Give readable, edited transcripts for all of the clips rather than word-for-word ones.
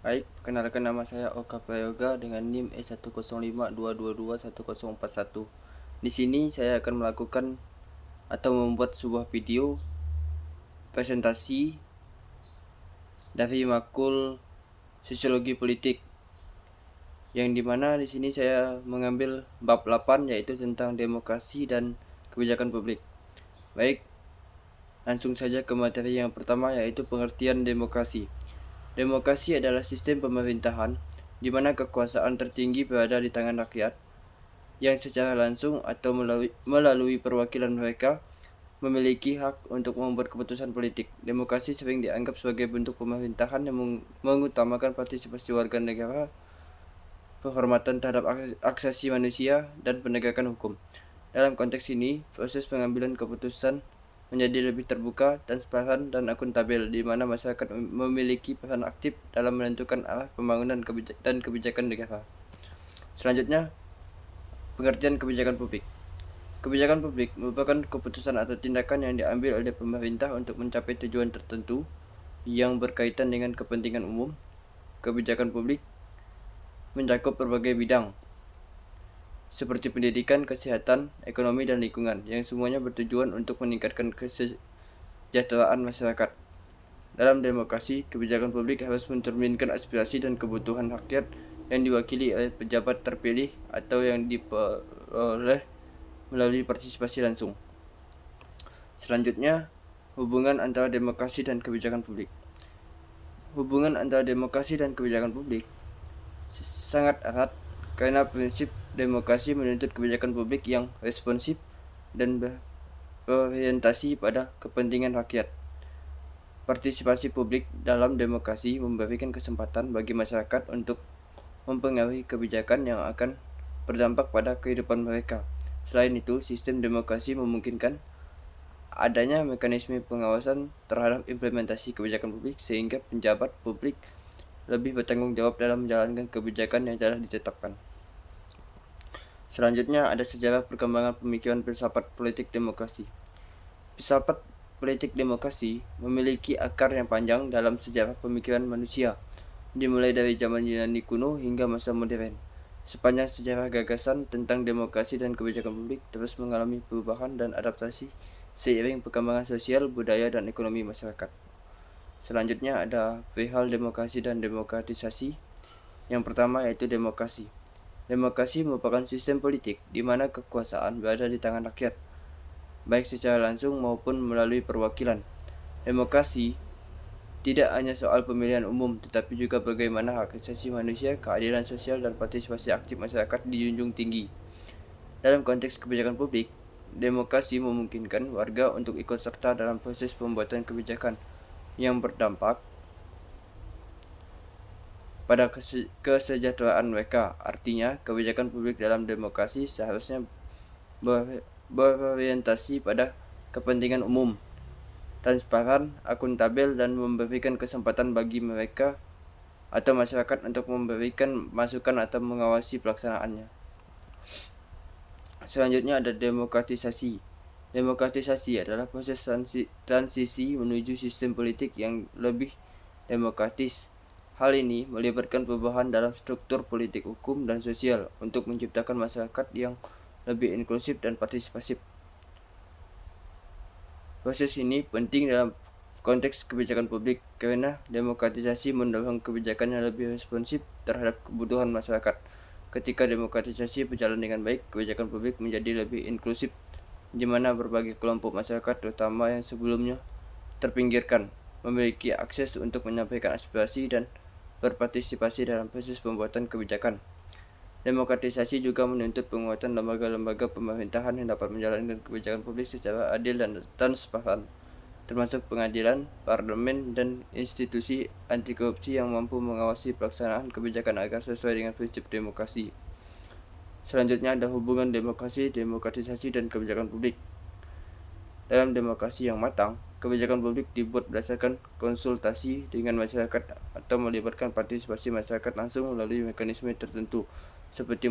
Baik, perkenalkan nama saya Oka Prayoga dengan NIM E10522211041. Di sini saya akan melakukan atau membuat sebuah video presentasi dari makul Sosiologi Politik, yang dimana di sini saya mengambil bab 8 yaitu tentang demokrasi dan kebijakan publik. Baik, langsung saja ke materi yang pertama yaitu pengertian demokrasi. Demokrasi adalah sistem pemerintahan di mana kekuasaan tertinggi berada di tangan rakyat yang secara langsung atau melalui perwakilan mereka memiliki hak untuk membuat keputusan politik. Demokrasi sering dianggap sebagai bentuk pemerintahan yang mengutamakan partisipasi warga negara, penghormatan terhadap asasi manusia, dan penegakan hukum. Dalam konteks ini, proses pengambilan keputusan menjadi lebih terbuka, transparan, dan akuntabel, di mana masyarakat memiliki peran aktif dalam menentukan arah pembangunan dan kebijakan negara. Selanjutnya, pengertian kebijakan publik. Kebijakan publik merupakan keputusan atau tindakan yang diambil oleh pemerintah untuk mencapai tujuan tertentu yang berkaitan dengan kepentingan umum. Kebijakan publik mencakup berbagai bidang, seperti pendidikan, kesehatan, ekonomi, dan lingkungan, yang semuanya bertujuan untuk meningkatkan kesejahteraan masyarakat. Dalam demokrasi, kebijakan publik harus mencerminkan aspirasi dan kebutuhan rakyat yang diwakili oleh pejabat terpilih atau yang diperoleh melalui partisipasi langsung. Selanjutnya, hubungan antara demokrasi dan kebijakan publik. Hubungan antara demokrasi dan kebijakan publik sangat erat karena prinsip demokrasi menuntut kebijakan publik yang responsif dan berorientasi pada kepentingan rakyat. Partisipasi publik dalam demokrasi memberikan kesempatan bagi masyarakat untuk mempengaruhi kebijakan yang akan berdampak pada kehidupan mereka. Selain itu, sistem demokrasi memungkinkan adanya mekanisme pengawasan terhadap implementasi kebijakan publik sehingga pejabat publik lebih bertanggung jawab dalam menjalankan kebijakan yang telah ditetapkan. Selanjutnya ada sejarah perkembangan pemikiran filsafat politik demokrasi. Filsafat politik demokrasi memiliki akar yang panjang dalam sejarah pemikiran manusia, dimulai dari zaman Yunani kuno hingga masa modern. Sepanjang sejarah, gagasan tentang demokrasi dan kebijakan publik terus mengalami perubahan dan adaptasi seiring perkembangan sosial, budaya, dan ekonomi masyarakat. Selanjutnya ada perihal demokrasi dan demokratisasi. Yang pertama yaitu demokrasi. Demokrasi merupakan sistem politik di mana kekuasaan berada di tangan rakyat, baik secara langsung maupun melalui perwakilan. Demokrasi tidak hanya soal pemilihan umum, tetapi juga bagaimana hak asasi manusia, keadilan sosial, dan partisipasi aktif masyarakat dijunjung tinggi. Dalam konteks kebijakan publik, demokrasi memungkinkan warga untuk ikut serta dalam proses pembuatan kebijakan yang berdampak pada kesejahteraan mereka. Artinya, kebijakan publik dalam demokrasi seharusnya berorientasi pada kepentingan umum, transparan, akuntabel, dan memberikan kesempatan bagi mereka atau masyarakat untuk memberikan masukan atau mengawasi pelaksanaannya. Selanjutnya ada demokratisasi. Demokratisasi adalah proses transisi menuju sistem politik yang lebih demokratis. Hal ini melibatkan perubahan dalam struktur politik, hukum, dan sosial untuk menciptakan masyarakat yang lebih inklusif dan partisipatif. Proses ini penting dalam konteks kebijakan publik karena demokratisasi mendorong kebijakan yang lebih responsif terhadap kebutuhan masyarakat. Ketika demokratisasi berjalan dengan baik, kebijakan publik menjadi lebih inklusif, di mana berbagai kelompok masyarakat, terutama yang sebelumnya terpinggirkan, memiliki akses untuk menyampaikan aspirasi dan berpartisipasi dalam proses pembuatan kebijakan. Demokratisasi juga menuntut penguatan lembaga-lembaga pemerintahan yang dapat menjalankan kebijakan publik secara adil dan transparan, termasuk pengadilan, parlemen, dan institusi anti korupsi yang mampu mengawasi pelaksanaan kebijakan agar sesuai dengan prinsip demokrasi. Selanjutnya ada hubungan demokrasi, demokratisasi, dan kebijakan publik. Dalam demokrasi yang matang, kebijakan publik dibuat berdasarkan konsultasi dengan masyarakat atau melibatkan partisipasi masyarakat langsung melalui mekanisme tertentu, seperti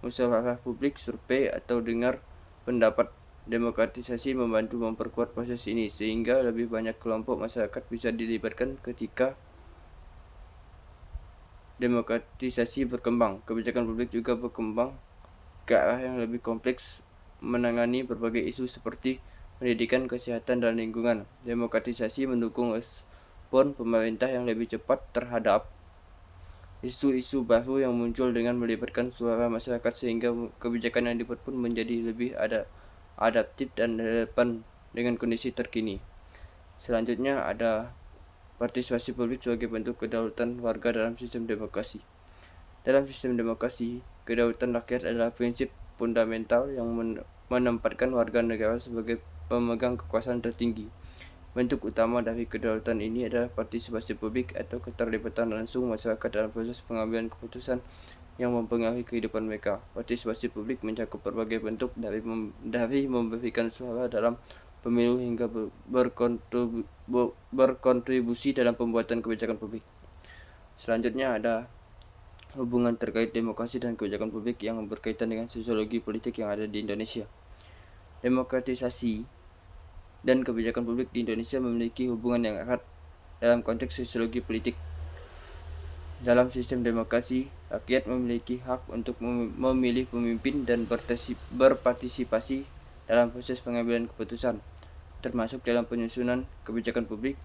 musyawarah publik, survei, atau dengar pendapat. Demokratisasi membantu memperkuat proses ini sehingga lebih banyak kelompok masyarakat bisa dilibatkan ketika demokratisasi berkembang. Kebijakan publik juga berkembang ke arah yang lebih kompleks, menangani berbagai isu seperti pendidikan, kesehatan, dan lingkungan. Demokratisasi mendukung respon pemerintah yang lebih cepat terhadap isu-isu baru yang muncul dengan melibatkan suara masyarakat, sehingga kebijakan yang dibuat pun menjadi lebih adaptif dan relevan dengan kondisi terkini. Selanjutnya ada partisipasi publik sebagai bentuk kedaulatan warga dalam sistem demokrasi. Dalam sistem demokrasi, kedaulatan rakyat adalah prinsip fundamental yang menempatkan warga negara sebagai pemegang kekuasaan tertinggi. Bentuk utama dari kedaulatan ini adalah partisipasi publik atau keterlibatan langsung masyarakat dalam proses pengambilan keputusan yang mempengaruhi kehidupan mereka. Partisipasi publik mencakup berbagai bentuk, dari memberikan suara dalam pemilu hingga berkontribusi dalam pembuatan kebijakan publik. Selanjutnya ada hubungan terkait demokrasi dan kebijakan publik yang berkaitan dengan sosiologi politik yang ada di Indonesia. Demokratisasi dan kebijakan publik di Indonesia memiliki hubungan yang erat dalam konteks sosiologi politik. Dalam sistem demokrasi, rakyat memiliki hak untuk memilih pemimpin dan berpartisipasi dalam proses pengambilan keputusan, termasuk dalam penyusunan kebijakan publik.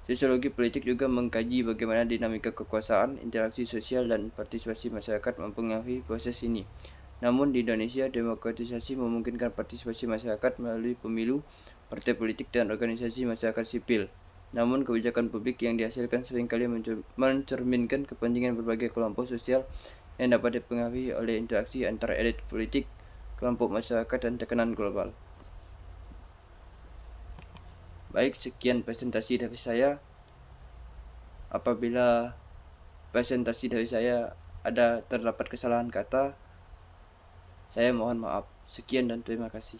Sosiologi politik juga mengkaji bagaimana dinamika kekuasaan, interaksi sosial, dan partisipasi masyarakat mempengaruhi proses ini. Namun di Indonesia, demokratisasi memungkinkan partisipasi masyarakat melalui pemilu, partai politik, dan organisasi masyarakat sipil. Namun kebijakan publik yang dihasilkan seringkali mencerminkan kepentingan berbagai kelompok sosial yang dapat dipengaruhi oleh interaksi antara elit politik, kelompok masyarakat, dan tekanan global. Baik, sekian presentasi dari saya. Apabila presentasi dari saya terdapat kesalahan kata, saya mohon maaf. Sekian dan terima kasih.